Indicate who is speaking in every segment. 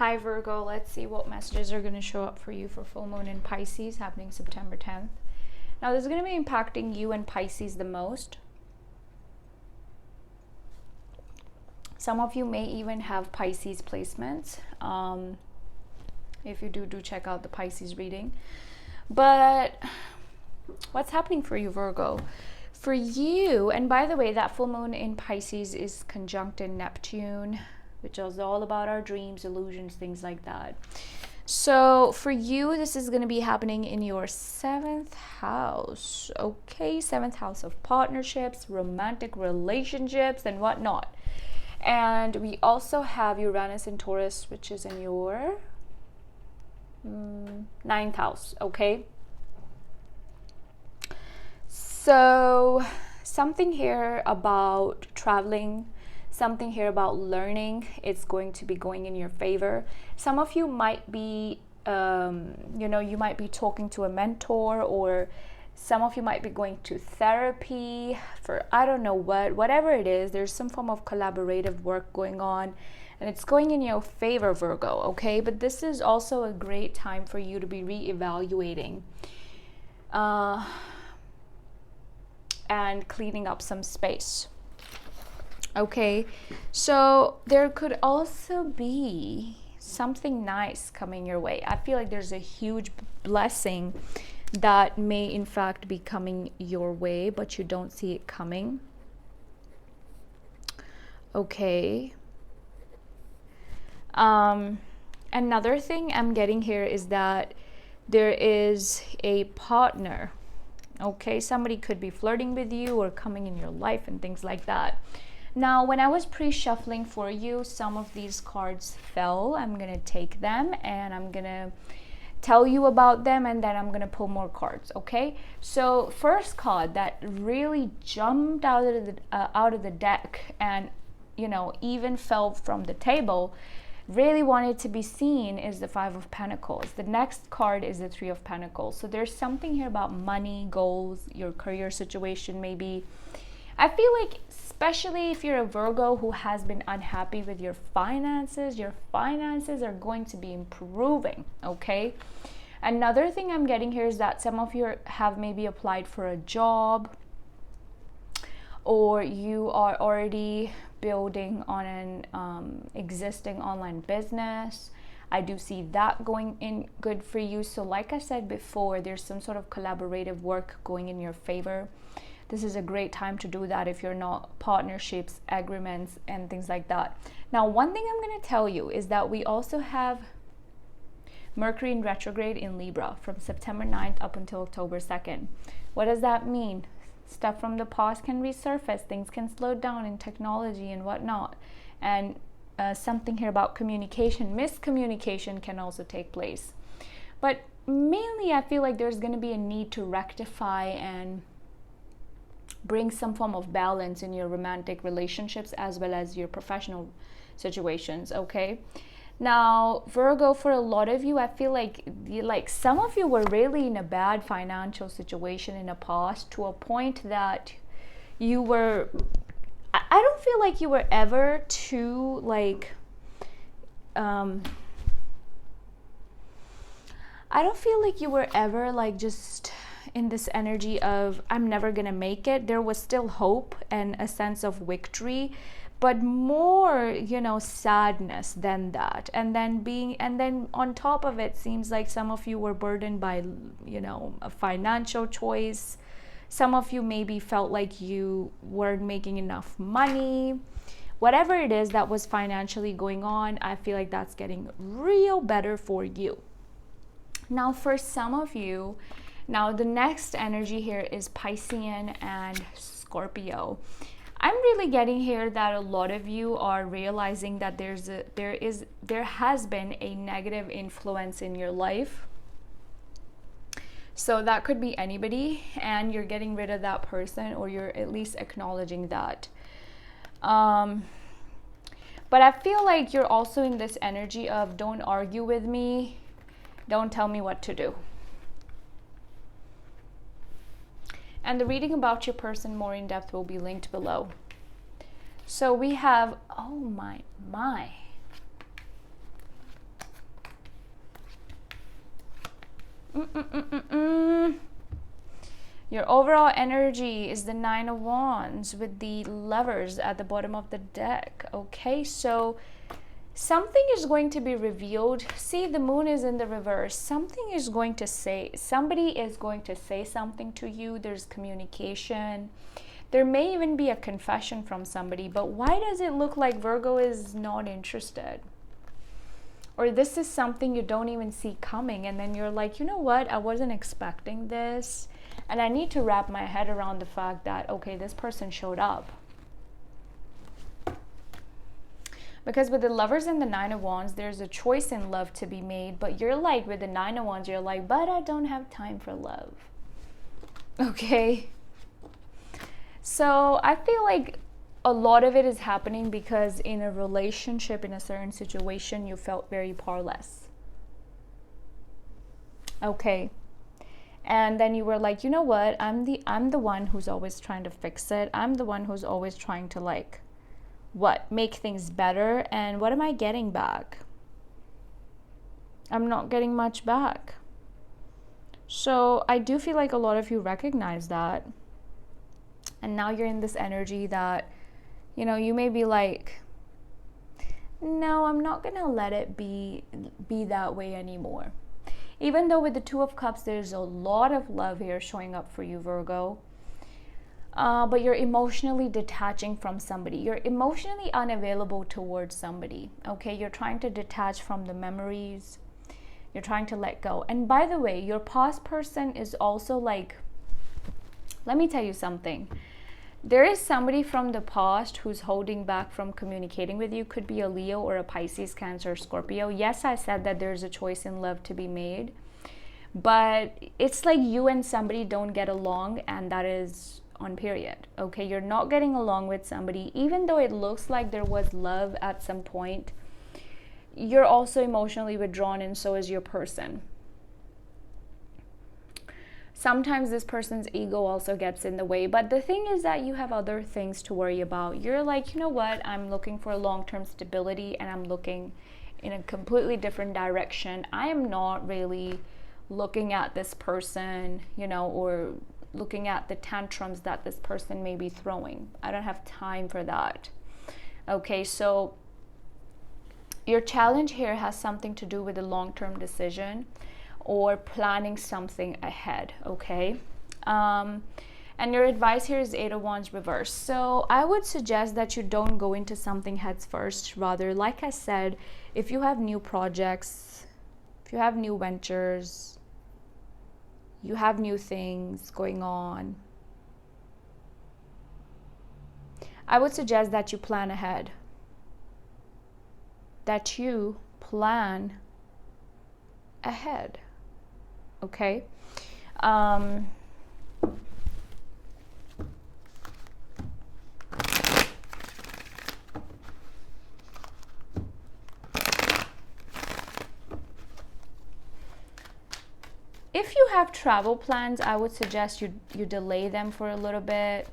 Speaker 1: Hi Virgo, let's see what messages are going to show up for you for full moon in Pisces happening September 10th. Now this is going to be impacting you and Pisces the most. Some of you may even have Pisces placements. If you do check out the Pisces reading. But what's happening for you, Virgo? For you, and by the way, that full moon in Pisces is conjunct in Neptune, which is all about our dreams, illusions, things like that. So for you, this is going to be happening in your 7th house. Okay, 7th house of partnerships, romantic relationships, and whatnot. And we also have Uranus and Taurus, which is in your 9th house. Okay. So something here about traveling, something here about learning, it's going to be going in your favor. Some of you might be, you might be talking to a mentor, or some of you might be going to therapy for, I don't know whatever it is. There's some form of collaborative work going on, and it's going in your favor, Virgo, okay? But this is also a great time for you to be reevaluating and cleaning up some space. Okay, so there could also be something nice coming your way. I feel like there's a huge blessing that may in fact be coming your way, but you don't see it coming. Okay. Another thing I'm getting here is that there is a partner. Okay, somebody could be flirting with you or coming in your life and things like that. Now, when I was pre-shuffling for you, some of these cards fell. I'm going to take them and I'm going to tell you about them, and then I'm going to pull more cards, okay? So first card that really jumped out of the deck and, even fell from the table, really wanted to be seen, is the 5 of Pentacles. The next card is the 3 of Pentacles. So there's something here about money, goals, your career situation maybe. I feel like, especially if you're a Virgo who has been unhappy with your finances are going to be improving, okay? Another thing I'm getting here is that some of you have maybe applied for a job, or you are already building on an existing online business. I do see that going in good for you. So like I said before, there's some sort of collaborative work going in your favor. This is a great time to do that if you're not partnerships, agreements, and things like that. Now, one thing I'm going to tell you is that we also have Mercury in retrograde in Libra from September 9th up until October 2nd. What does that mean? Stuff from the past can resurface, things can slow down in technology and whatnot. And something here about communication, miscommunication can also take place. But mainly I feel like there's going to be a need to rectify and bring some form of balance in your romantic relationships as well as your professional situations, okay? Now, Virgo, for a lot of you, I feel like some of you were really in a bad financial situation in the past, to a point that you were, I don't feel like you were ever too I don't feel like you were ever just in this energy of I'm never gonna make it. There was still hope and a sense of victory, but more, sadness than that. And then on top of it, seems like some of you were burdened by, a financial choice. Some of you maybe felt like you weren't making enough money. Whatever it is that was financially going on, I feel like that's getting real better for you. Now, for some of you, the next energy here is Piscean and Scorpio. I'm really getting here that a lot of you are realizing that there has been a negative influence in your life. So that could be anybody, and you're getting rid of that person, or you're at least acknowledging that. But I feel like you're also in this energy of don't argue with me, don't tell me what to do. And the reading about your person more in depth will be linked below. So we have, oh my. Your overall energy is the Nine of Wands with the Lovers at the bottom of the deck. Okay, so something is going to be revealed. See, the moon is in the reverse. Somebody is going to say something to you. There's communication. There may even be a confession from somebody, but why does it look like Virgo is not interested? Or this is something you don't even see coming, and then you're like, you know what, I wasn't expecting this, and I need to wrap my head around the fact that, okay, this person showed up. Because with the Lovers and the Nine of Wands, there's a choice in love to be made, but you're like, with the Nine of Wands, you're like, but I don't have time for love. Okay? So I feel like a lot of it is happening because in a relationship, in a certain situation, you felt very powerless. Okay. And then you were like, you know what? I'm the one who's always trying to fix it. I'm the one who's always trying to make things better. And what am I getting back? I'm not getting much back. So I do feel like a lot of you recognize that. And now you're in this energy that, you know, you may be like, no, I'm not going to let it be that way anymore. Even though with the Two of Cups, there's a lot of love here showing up for you, Virgo. But you're emotionally detaching from somebody. You're emotionally unavailable towards somebody. Okay, you're trying to detach from the memories. You're trying to let go. And by the way, your past person is also like, let me tell you something. There is somebody from the past who's holding back from communicating with you. Could be a Leo or a Pisces, Cancer, Scorpio. Yes, I said that there's a choice in love to be made. But it's like you and somebody don't get along, and that is on period. Okay, you're not getting along with somebody. Even though it looks like there was love at some point, you're also emotionally withdrawn, and so is your person. Sometimes this person's ego also gets in the way. But the thing is that you have other things to worry about. You're like, you know what? I'm looking for long-term stability, and I'm looking in a completely different direction. I am not really looking at this person, you know, or looking at the tantrums that this person may be throwing. I don't have time for that. Okay, so your challenge here has something to do with a long-term decision or planning something ahead, okay? And your advice here is Eight of Wands reverse. So I would suggest that you don't go into something heads first. Rather, like I said, if you have new projects, if you have new ventures, you have new things going on, I would suggest that you plan ahead. That you plan ahead. Okay? If you have travel plans, I would suggest you delay them for a little bit.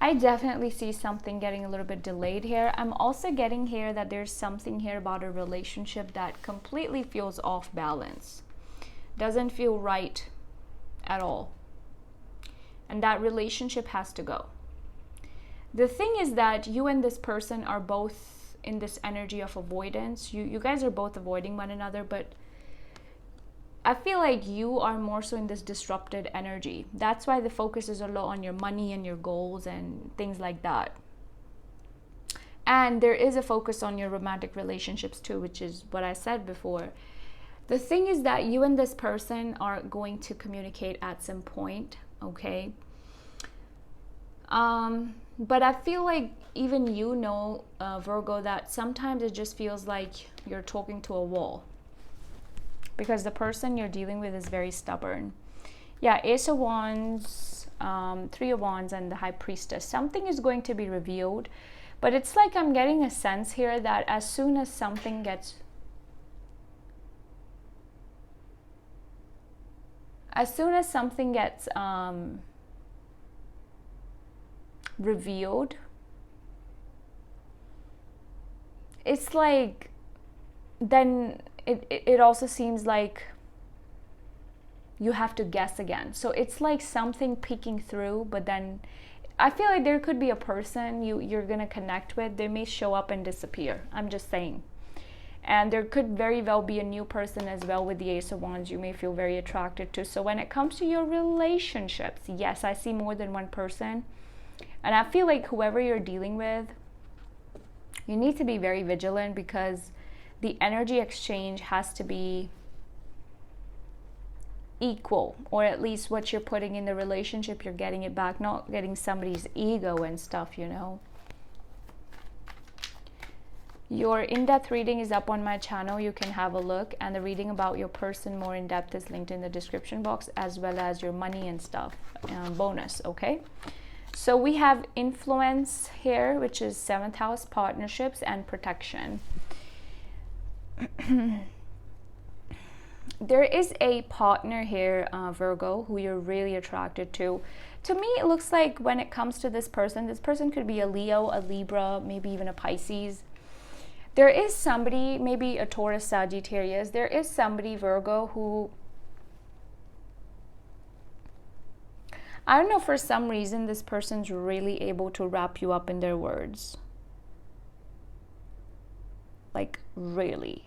Speaker 1: I definitely see something getting a little bit delayed here. I'm also getting here that there's something here about a relationship that completely feels off balance. Doesn't feel right at all. And that relationship has to go. The thing is that you and this person are both in this energy of avoidance. You guys are both avoiding one another, but I feel like you are more so in this disrupted energy. That's why the focus is a lot on your money and your goals and things like that. And there is a focus on your romantic relationships too, which is what I said before. The thing is that you and this person are going to communicate at some point, okay? But I feel like even you know, Virgo, that sometimes it just feels like you're talking to a wall. Because the person you're dealing with is very stubborn. Yeah, Ace of Wands, Three of Wands, and the High Priestess. Something is going to be revealed. But it's like I'm getting a sense here that as soon as something gets... revealed, it's like, then it also seems like you have to guess again. So it's like something peeking through, but then I feel like there could be a person you're gonna connect with. They may show up and disappear. I'm just saying. And there could very well be a new person as well with the Ace of Wands you may feel very attracted to. So when it comes to your relationships, yes, I see more than one person. And I feel like whoever you're dealing with, you need to be very vigilant, because the energy exchange has to be equal, or at least what you're putting in the relationship, you're getting it back, not getting somebody's ego and stuff, you know. Your in-depth reading is up on my channel. You can have a look, and the reading about your person more in depth is linked in the description box, as well as your money and stuff bonus. Okay, so we have influence here, which is 7th house, partnerships and protection. There is a partner here, Virgo, who you're really attracted to. To me, it looks like when it comes to this person could be a Leo, a Libra, maybe even a Pisces. There is somebody, maybe a Taurus, Sagittarius. There is somebody, Virgo, who, I don't know, for some reason, this person's really able to wrap you up in their words. Like, really.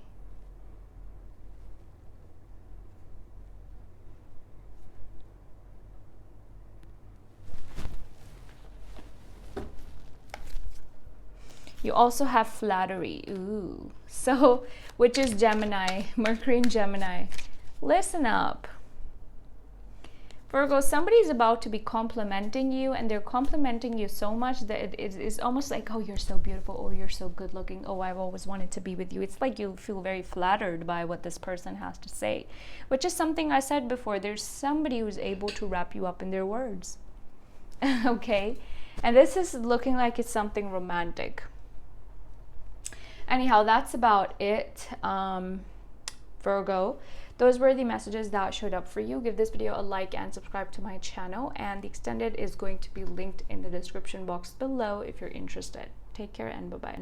Speaker 1: You also have flattery. Ooh. So, which is Gemini, Mercury in Gemini. Listen up. Virgo, somebody's about to be complimenting you, and they're complimenting you so much that it is almost like, oh, you're so beautiful, oh, you're so good looking, oh, I've always wanted to be with you. It's like you feel very flattered by what this person has to say, which is something I said before. There's somebody who's able to wrap you up in their words. Okay? And this is looking like it's something romantic. Anyhow, that's about it, Virgo. Those were the messages that showed up for you. Give this video a like and subscribe to my channel, and the extended is going to be linked in the description box below if you're interested. Take care, and bye-bye.